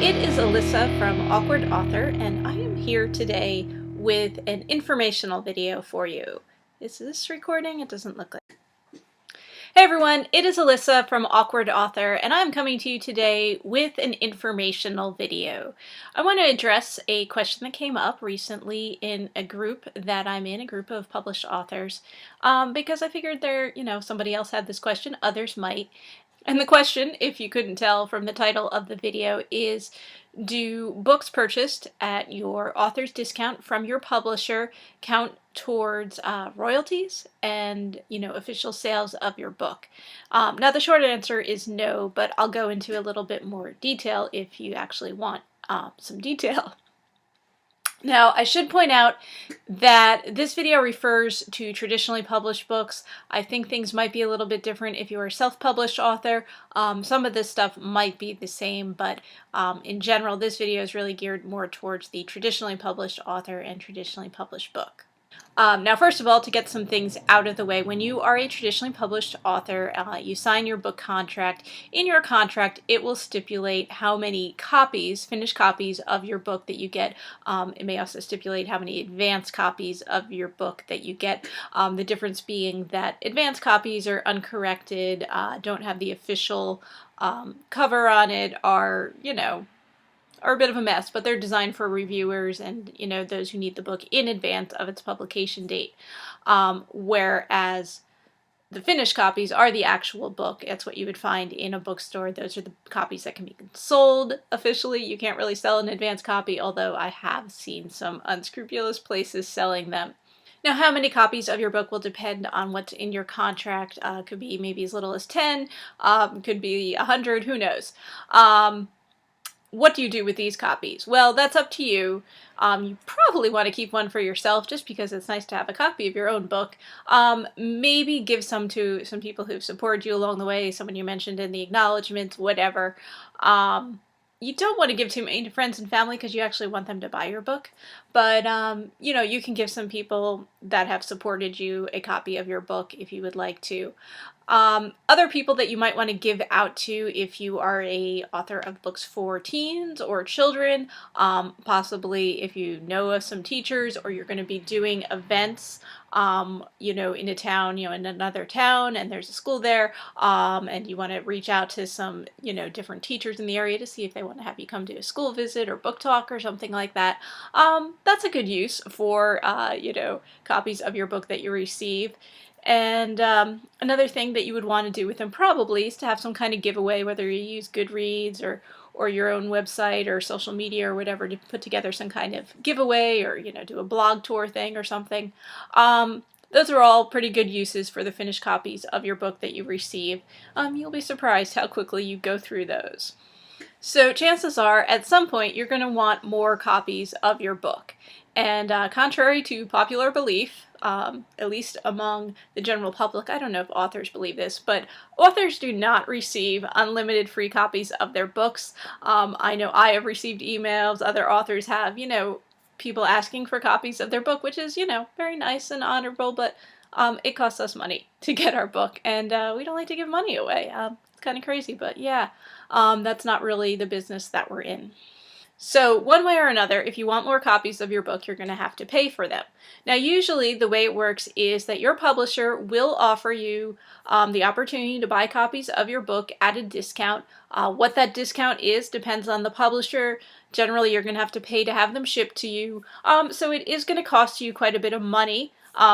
it is Alyssa from Awkward Author, and I am here today with an informational video for you. Is this recording? It doesn't look like. Hey everyone, it is Alyssa from Awkward Author, and I'm coming to you today with an informational video. I want to address a question that came up recently in a group that I'm in, a group of published authors, because I figured somebody else had this question, others might. And the question, if you couldn't tell from the title of the video, is do books purchased at your author's discount from your publisher count towards royalties and, official sales of your book? Now, the short answer is no, but I'll go into a little bit more detail if you actually want some detail. Now, I should point out that this video refers to traditionally published books. I think things might be a little bit different if you're a self-published author. Some of this stuff might be the same, but in general, this video is really geared more towards the traditionally published author and traditionally published book. Now, first of all, to get some things out of the way, when you are a traditionally published author, you sign your book contract. In your contract, it will stipulate how many copies, finished copies of your book that you get. It may also stipulate how many advanced copies of your book that you get. The difference being that advanced copies are uncorrected, don't have the official cover on it, are a bit of a mess, but they're designed for reviewers and, those who need the book in advance of its publication date. Whereas the finished copies are the actual book. That's what you would find in a bookstore. Those are the copies that can be sold officially. You can't really sell an advanced copy, although I have seen some unscrupulous places selling them. Now, how many copies of your book will depend on what's in your contract. Could be maybe as little as 10, could be 100, who knows. What do you do with these copies? Well, that's up to you. You probably want to keep one for yourself just because it's nice to have a copy of your own book. Maybe give some to some people who've supported you along the way, someone you mentioned in the acknowledgments, whatever. You don't want to give too many to friends and family because you actually want them to buy your book. But, you can give some people that have supported you a copy of your book if you would like to. Other people that you might want to give out to if you are a author of books for teens or children, possibly if you know of some teachers or you're going to be doing events, in a town, in another town, and there's a school there, and you want to reach out to some, different teachers in the area to see if they want to have you come to a school visit or book talk or something like that. That's a good use for, copies of your book that you receive. And another thing that you would want to do with them probably is to have some kind of giveaway, whether you use Goodreads or your own website or social media or whatever, to put together some kind of giveaway or, do a blog tour thing or something. Those are all pretty good uses for the finished copies of your book that you receive. You'll be surprised how quickly you go through those. So chances are, at some point, you're going to want more copies of your book. And contrary to popular belief, at least among the general public, I don't know if authors believe this, but authors do not receive unlimited free copies of their books. I know I have received emails, other authors have, people asking for copies of their book, which is, very nice and honorable, but it costs us money to get our book, and we don't like to give money away. It's kind of crazy, but yeah, that's not really the business that we're in. So one way or another, if you want more copies of your book, you're going to have to pay for them. Now, usually the way it works is that your publisher will offer you the opportunity to buy copies of your book at a discount. What that discount is depends on the publisher. Generally, you're going to have to pay to have them shipped to you. So it is going to cost you quite a bit of money,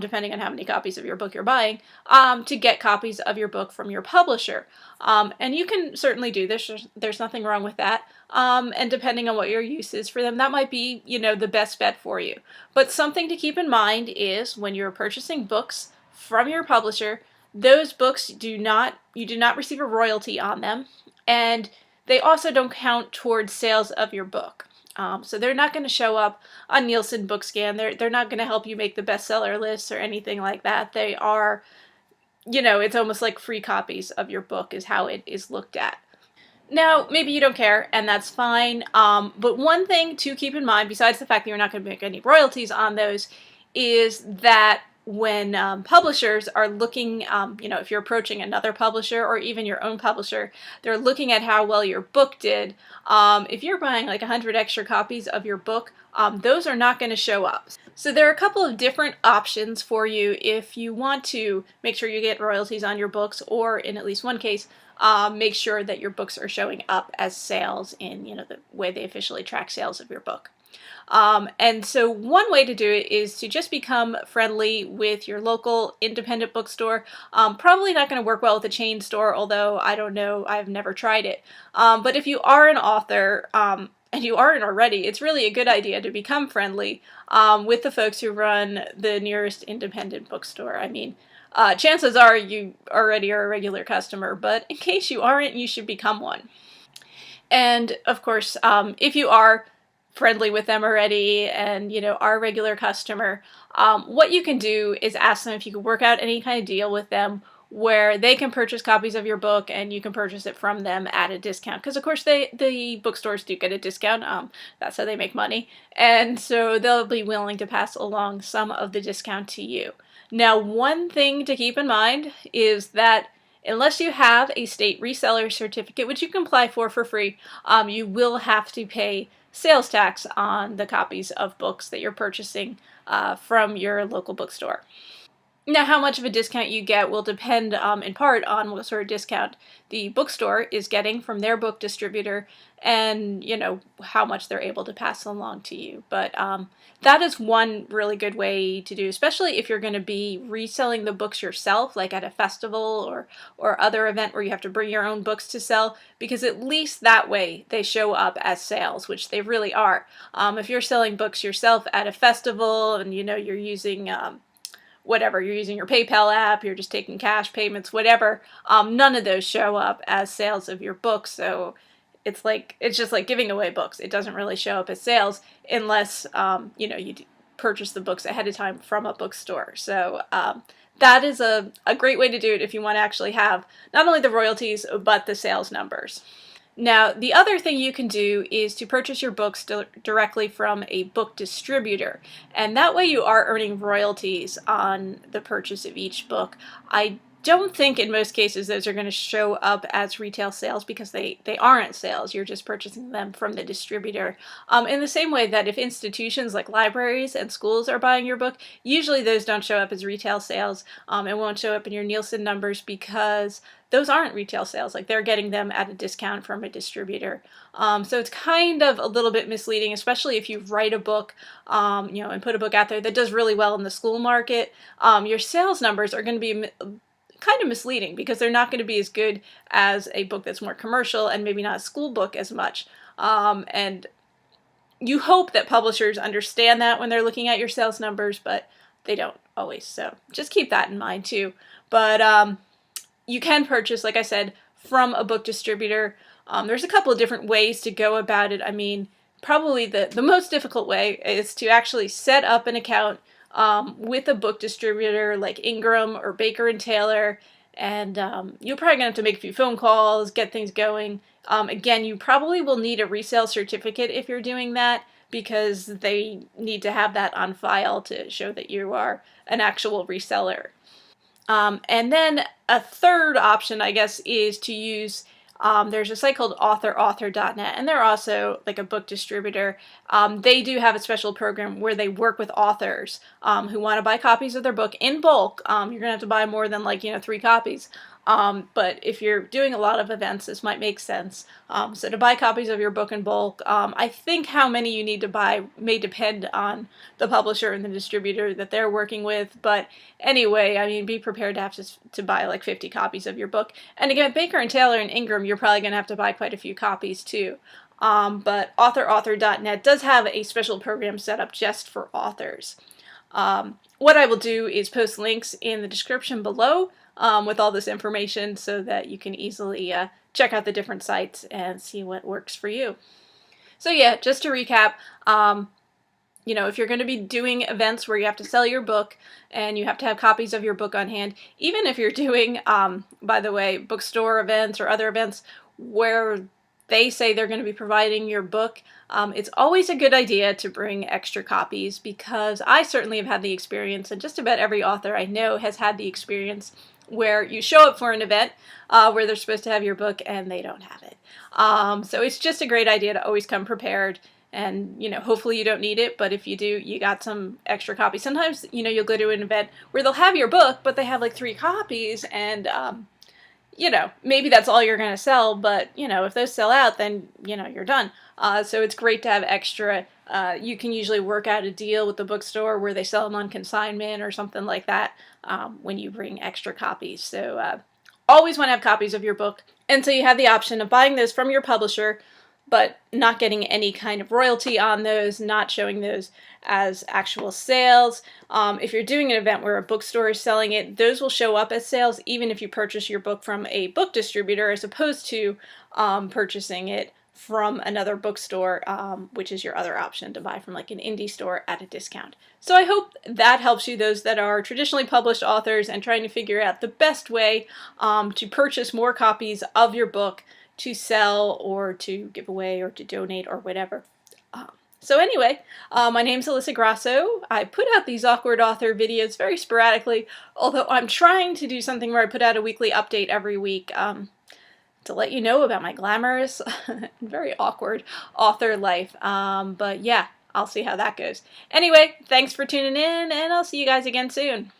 depending on how many copies of your book you're buying, to get copies of your book from your publisher. And you can certainly do this. There's nothing wrong with that. And depending on what your use is for them, that might be, the best bet for you. But something to keep in mind is when you're purchasing books from your publisher, those books you do not receive a royalty on them, and they also don't count towards sales of your book. So they're not going to show up on Nielsen BookScan. They're not going to help you make the bestseller lists or anything like that. They are, it's almost like free copies of your book is how it is looked at. Now, maybe you don't care, and that's fine, but one thing to keep in mind, besides the fact that you're not going to make any royalties on those, is that when publishers are looking, if you're approaching another publisher or even your own publisher, they're looking at how well your book did. If you're buying like 100 extra copies of your book, those are not going to show up. So there are a couple of different options for you if you want to make sure you get royalties on your books, or in at least one case, make sure that your books are showing up as sales in the way they officially track sales of your book. And so one way to do it is to just become friendly with your local independent bookstore. Probably not going to work well with a chain store, although I don't know, I've never tried it. But if you are an author, and you aren't already, it's really a good idea to become friendly with the folks who run the nearest independent bookstore. I mean, chances are you already are a regular customer, but in case you aren't, you should become one. And of course, if you are friendly with them already and are a regular customer, what you can do is ask them if you can work out any kind of deal with them where they can purchase copies of your book and you can purchase it from them at a discount. Because of course the bookstores do get a discount. That's how they make money. And so they'll be willing to pass along some of the discount to you. Now, one thing to keep in mind is that unless you have a state reseller certificate, which you can apply for free, you will have to pay sales tax on the copies of books that you're purchasing from your local bookstore. Now, how much of a discount you get will depend in part on what sort of discount the bookstore is getting from their book distributor and, how much they're able to pass along to you. But that is one really good way to do, especially if you're going to be reselling the books yourself, like at a festival or other event where you have to bring your own books to sell, because at least that way they show up as sales, which they really are. If you're selling books yourself at a festival and, you're using whatever, you're using your PayPal app, you're just taking cash payments, whatever, none of those show up as sales of your book. So it's just like giving away books. It doesn't really show up as sales unless, you purchase the books ahead of time from a bookstore. So that is a great way to do it if you want to actually have not only the royalties, but the sales numbers. Now, the other thing you can do is to purchase your books directly from a book distributor, and that way you are earning royalties on the purchase of each book. I don't think in most cases those are going to show up as retail sales because they aren't sales. You're just purchasing them from the distributor. In the same way that if institutions like libraries and schools are buying your book, usually those don't show up as retail sales. It won't show up in your Nielsen numbers because those aren't retail sales. Like, they're getting them at a discount from a distributor. So it's kind of a little bit misleading, especially if you write a book, and put a book out there that does really well in the school market. Your sales numbers are going to be kind of misleading because they're not going to be as good as a book that's more commercial and maybe not a school book as much. And you hope that publishers understand that when they're looking at your sales numbers, but they don't always. So just keep that in mind too. But you can purchase, like I said, from a book distributor. There's a couple of different ways to go about it. I mean, probably the most difficult way is to actually set up an account with a book distributor like Ingram or Baker and Taylor, and you're probably gonna have to make a few phone calls, get things going. Again, you probably will need a resale certificate if you're doing that, because they need to have that on file to show that you are an actual reseller. And then a third option, I guess, is to use, there's a site called author.net, and they're also like a book distributor. They do have a special program where they work with authors who want to buy copies of their book in bulk. You're going to have to buy more than 3 copies. But if you're doing a lot of events, this might make sense. So to buy copies of your book in bulk, I think how many you need to buy may depend on the publisher and the distributor that they're working with. But anyway, I mean, be prepared to have to buy like 50 copies of your book. And again, Baker and Taylor and Ingram, you're probably going to have to buy quite a few copies too. But author.net does have a special program set up just for authors. What I will do is post links in the description below with all this information so that you can easily check out the different sites and see what works for you. So yeah, just to recap, if you're going to be doing events where you have to sell your book and you have to have copies of your book on hand, even if you're doing, by the way, bookstore events or other events where they say they're going to be providing your book, it's always a good idea to bring extra copies, because I certainly have had the experience, and just about every author I know has had the experience, where you show up for an event where they're supposed to have your book and they don't have it. So it's just a great idea to always come prepared. And, hopefully you don't need it, but if you do, you got some extra copies. Sometimes, you'll go to an event where they'll have your book, but they have like 3 copies, and maybe that's all you're going to sell, but, if those sell out, then, you're done. So it's great to have extra. You can usually work out a deal with the bookstore where they sell them on consignment or something like that when you bring extra copies. So always want to have copies of your book. And so you have the option of buying those from your publisher, but not getting any kind of royalty on those, not showing those as actual sales. If you're doing an event where a bookstore is selling it, those will show up as sales even if you purchase your book from a book distributor, as opposed to purchasing it from another bookstore, which is your other option, to buy from like an indie store at a discount. So I hope that helps you, those that are traditionally published authors and trying to figure out the best way to purchase more copies of your book to sell or to give away or to donate or whatever. So anyway, my name's Alyssa Grasso. I put out these awkward author videos very sporadically, although I'm trying to do something where I put out a weekly update every week to let you know about my glamorous and very awkward author life. But yeah, I'll see how that goes. Anyway, thanks for tuning in, and I'll see you guys again soon.